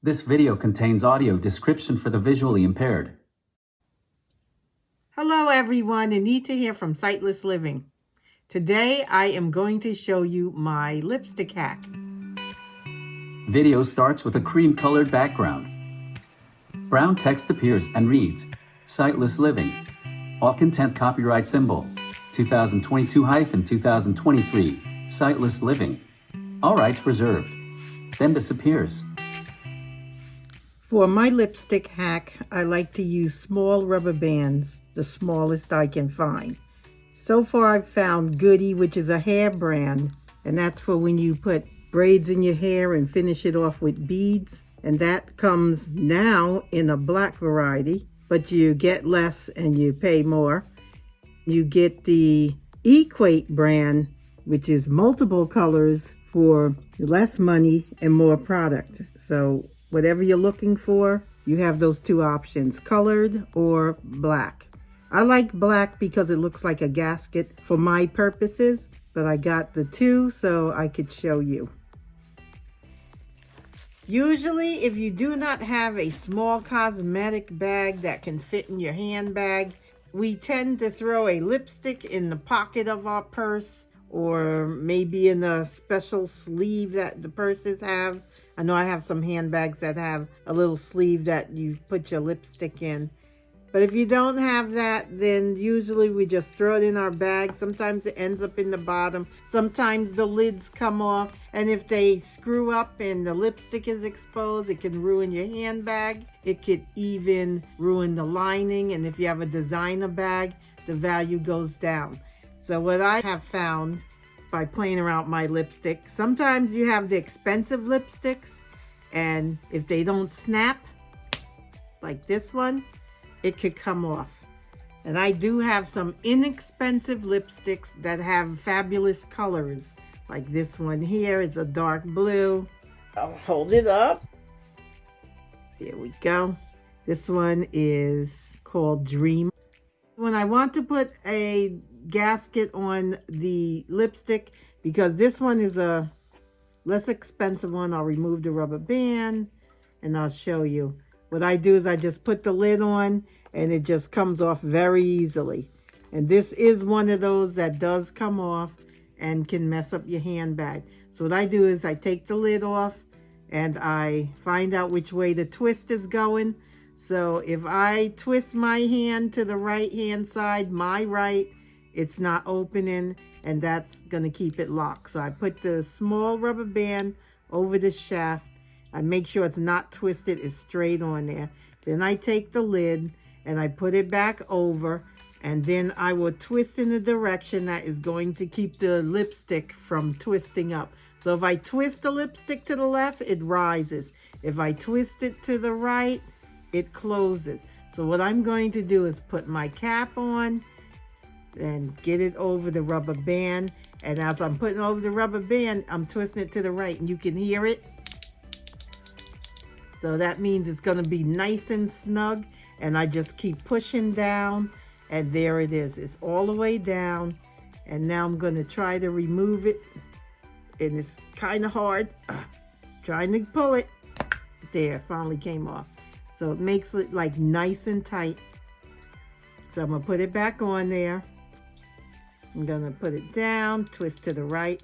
This video contains audio description for the visually impaired. Hello everyone, Anita here from Sightless Living. Today I am going to show you my lipstick hack. Video starts with a cream-colored background. Brown text appears and reads, Sightless Living. All content copyright symbol, 2022-2023, Sightless Living. All rights reserved. Then disappears. For my lipstick hack, I like to use small rubber bands, the smallest I can find. So far I've found Goody, which is a hair brand, and that's for when you put braids in your hair and finish it off with beads. And that comes now in a black variety, but you get less and you pay more. You get the Equate brand, which is multiple colors for less money and more product. So whatever you're looking for, you have those two options, colored or black. I like black because it looks like a gasket for my purposes, but I got the two so I could show you. Usually, if you do not have a small cosmetic bag that can fit in your handbag, we tend to throw a lipstick in the pocket of our purse or maybe in a special sleeve that the purses have. I know I have some handbags that have a little sleeve that you put your lipstick in. But if you don't have that, then usually we just throw it in our bag. Sometimes it ends up in the bottom. Sometimes the lids come off. And if they screw up and the lipstick is exposed, it can ruin your handbag. It could even ruin the lining. And if you have a designer bag, the value goes down. So what I have found by playing around with my lipstick, sometimes you have the expensive lipsticks, and if they don't snap, like this one, it could come off. And I do have some inexpensive lipsticks that have fabulous colors. Like this one here is a dark blue. I'll hold it up. There we go. This one is called Dream. When I want to put a gasket on the lipstick, because this one is a less expensive one, I'll remove the rubber band and I'll show you. What I do is I just put the lid on and it just comes off very easily. And this is one of those that does come off and can mess up your handbag. So what I do is I take the lid off and I find out which way the twist is going. So if I twist my hand to the right hand side, my right, it's not opening, and that's gonna keep it locked. So I put the small rubber band over the shaft. I make sure it's not twisted, it's straight on there. Then I take the lid and I put it back over, and then I will twist in the direction that is going to keep the lipstick from twisting up. So if I twist the lipstick to the left, it rises. If I twist it to the right, it closes. So what I'm going to do is put my cap on and get it over the rubber band. And as I'm putting over the rubber band, I'm twisting it to the right, and you can hear it. So that means it's going to be nice and snug. And I just keep pushing down, and there it is. It's all the way down. And now I'm going to try to remove it. And it's kind of hard. Trying to pull it. There, finally came off. So it makes it like nice and tight. So I'm going to put it back on there. I'm going to put it down, twist to the right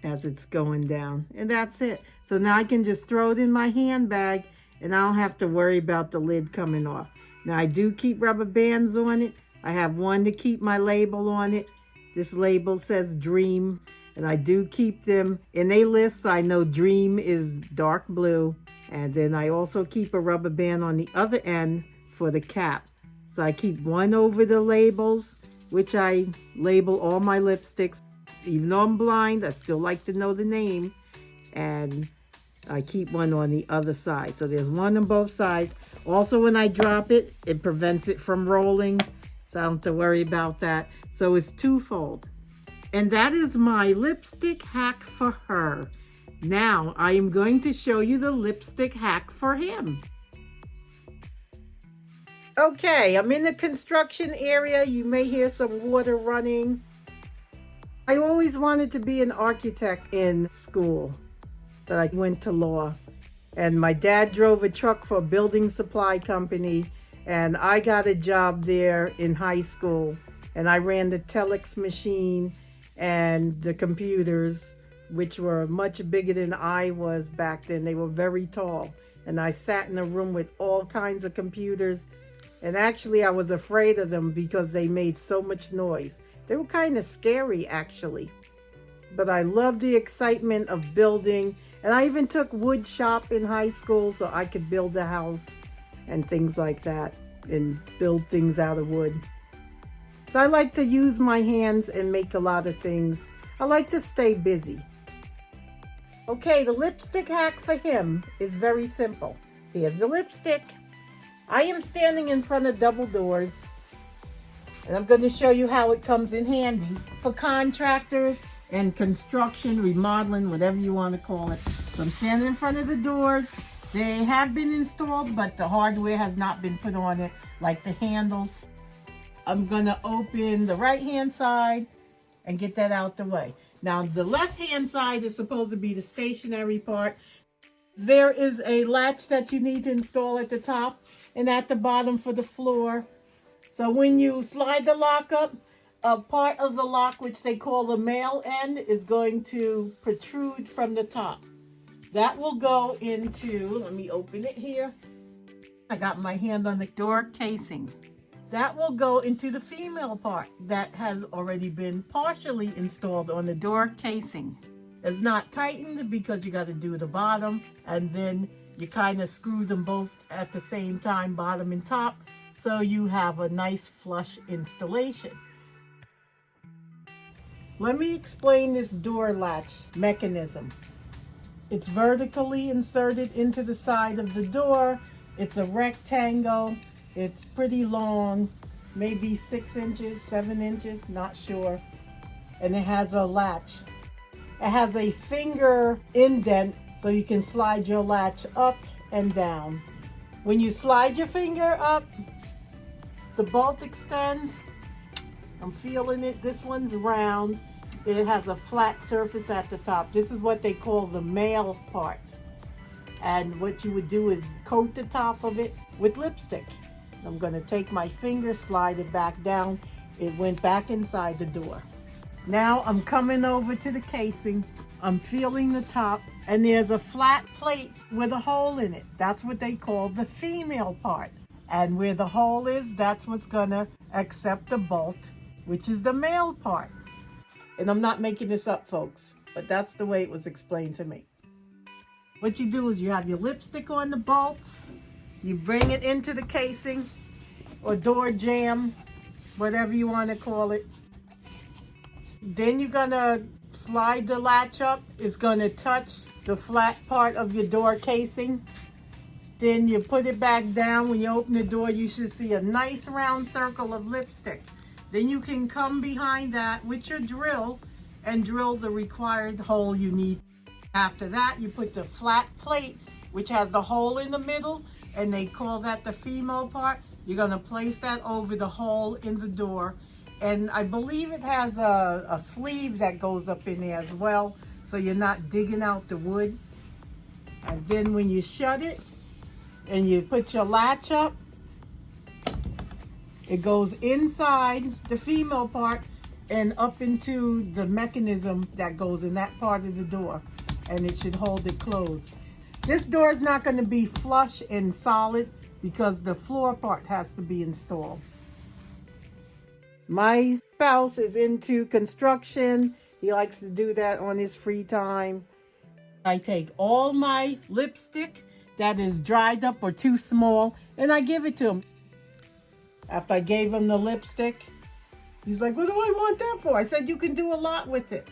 as it's going down. And that's it. So now I can just throw it in my handbag and I don't have to worry about the lid coming off. Now I do keep rubber bands on it. I have one to keep my label on it. This label says Dream. And I do keep them in a list. So I know Dream is dark blue. And then I also keep a rubber band on the other end for the cap. So I keep one over the labels, which I label all my lipsticks. Even though I'm blind, I still like to know the name. And I keep one on the other side. So there's one on both sides. Also, when I drop it, it prevents it from rolling. So I don't have to worry about that. So it's twofold. And that is my lipstick hack for her. Now, I am going to show you the lipstick hack for him. Okay, I'm in the construction area. You may hear some water running. I always wanted to be an architect in school, but I went to law. And my dad drove a truck for a building supply company, and I got a job there in high school. And I ran the telex machine and the computers, which were much bigger than I was back then. They were very tall. And I sat in a room with all kinds of computers. And actually, I was afraid of them because they made so much noise. They were kind of scary, actually. But I loved the excitement of building. And I even took wood shop in high school so I could build a house and things like that and build things out of wood. So I like to use my hands and make a lot of things. I like to stay busy. Okay, the lipstick hack for him is very simple. Here's the lipstick. I am standing in front of double doors, and I'm going to show you how it comes in handy for contractors and construction, remodeling, whatever you want to call it. So I'm standing in front of the doors. They have been installed, but the hardware has not been put on it, like the handles. I'm going to open the right-hand side and get that out the way. Now, the left-hand side is supposed to be the stationary part. There is a latch that you need to install at the top and at the bottom for the floor. So when you slide the lock up, a part of the lock, which they call the male end, is going to protrude from the top. That will go into, let me open it here. I got my hand on the door casing. That will go into the female part that has already been partially installed on the door casing. It's not tightened because you got to do the bottom, and then you kind of screw them both at the same time, bottom and top, so you have a nice flush installation. Let me explain this door latch mechanism. It's vertically inserted into the side of the door. It's a rectangle. It's pretty long, maybe 6 inches, 7 inches, not sure. And it has a latch. It has a finger indent so you can slide your latch up and down. When you slide your finger up, the bolt extends. I'm feeling it. This one's round. It has a flat surface at the top. This is what they call the male part. And what you would do is coat the top of it with lipstick. I'm going to take my finger, slide it back down. It went back inside the door. Now I'm coming over to the casing. I'm feeling the top, and there's a flat plate with a hole in it. That's what they call the female part. And where the hole is, that's what's going to accept the bolt, which is the male part. And I'm not making this up, folks, but that's the way it was explained to me. What you do is you have your lipstick on the bolts. You bring it into the casing or door jamb, whatever you want to call it. Then you're going to slide the latch up. It's going to touch the flat part of your door casing. Then you put it back down. When you open the door, you should see a nice round circle of lipstick. Then you can come behind that with your drill and drill the required hole you need. After that, you put the flat plate, which has the hole in the middle, and they call that the female part. You're going to place that over the hole in the door. And I believe it has a sleeve that goes up in there as well, so you're not digging out the wood. And then when you shut it and you put your latch up, it goes inside the female part and up into the mechanism that goes in that part of the door, and it should hold it closed. This door is not going to be flush and solid because the floor part has to be installed. My spouse is into construction. He likes to do that on his free time. I take all my lipstick that is dried up or too small, and I give it to him. After I gave him the lipstick, he's like, what do I want that for? I said, you can do a lot with it.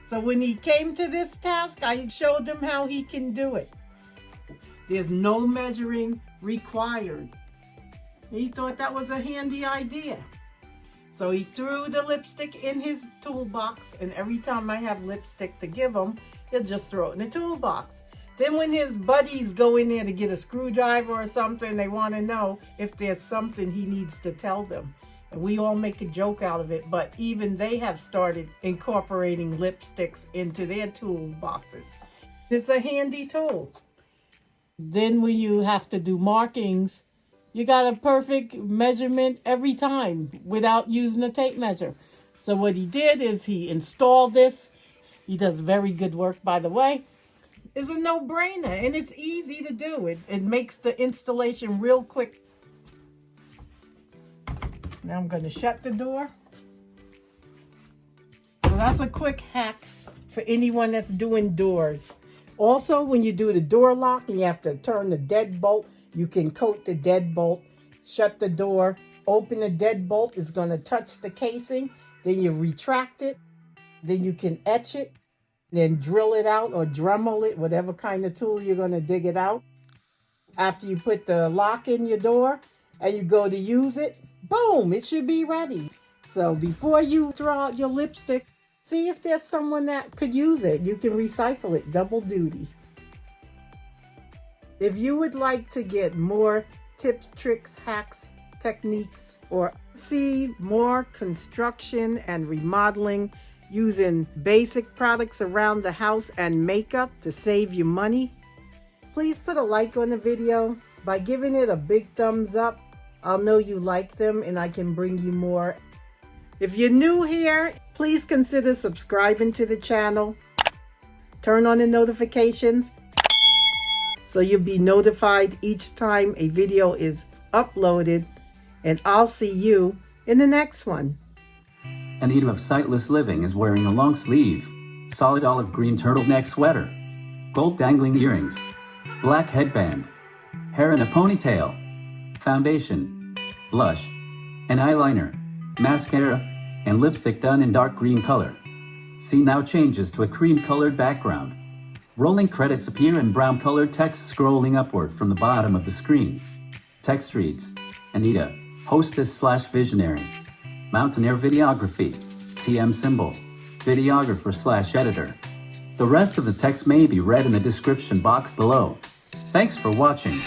So when he came to this task, I showed him how he can do it. There's no measuring required. He thought that was a handy idea. So he threw the lipstick in his toolbox, and every time I have lipstick to give him, he'll just throw it in the toolbox. Then when his buddies go in there to get a screwdriver or something, they want to know if there's something he needs to tell them. And we all make a joke out of it, but even they have started incorporating lipsticks into their toolboxes. It's a handy tool. Then when you have to do markings, you got a perfect measurement every time without using a tape measure. So what he did is he installed this. He does very good work, by the way. It's a no-brainer, and it's easy to do. It makes the installation real quick. Now I'm going to shut the door. So that's a quick hack for anyone that's doing doors. Also, when you do the door lock and you have to turn the deadbolt, you can coat the deadbolt, shut the door, open the deadbolt. It's going to touch the casing. Then you retract it. Then you can etch it. Then drill it out or Dremel it, whatever kind of tool you're going to dig it out. After you put the lock in your door and you go to use it, boom, it should be ready. So before you throw out your lipstick, see if there's someone that could use it. You can recycle it, double duty. If you would like to get more tips, tricks, hacks, techniques, or see more construction and remodeling using basic products around the house and makeup to save you money, please put a like on the video. By giving it a big thumbs up, I'll know you like them and I can bring you more. If you're new here, please consider subscribing to the channel. Turn on the notifications so you'll be notified each time a video is uploaded, and I'll see you in the next one. Anita of Sightless Living is wearing a long sleeve, solid olive green turtleneck sweater, gold dangling earrings, black headband, hair in a ponytail, foundation, blush, and eyeliner, mascara, and lipstick done in dark green color. Scene now changes to a cream-colored background. Rolling credits appear in brown-colored text scrolling upward from the bottom of the screen. Text reads, Anita, hostess/visionary. Mountaineer Videography, TM symbol, videographer/editor. The rest of the text may be read in the description box below. Thanks for watching.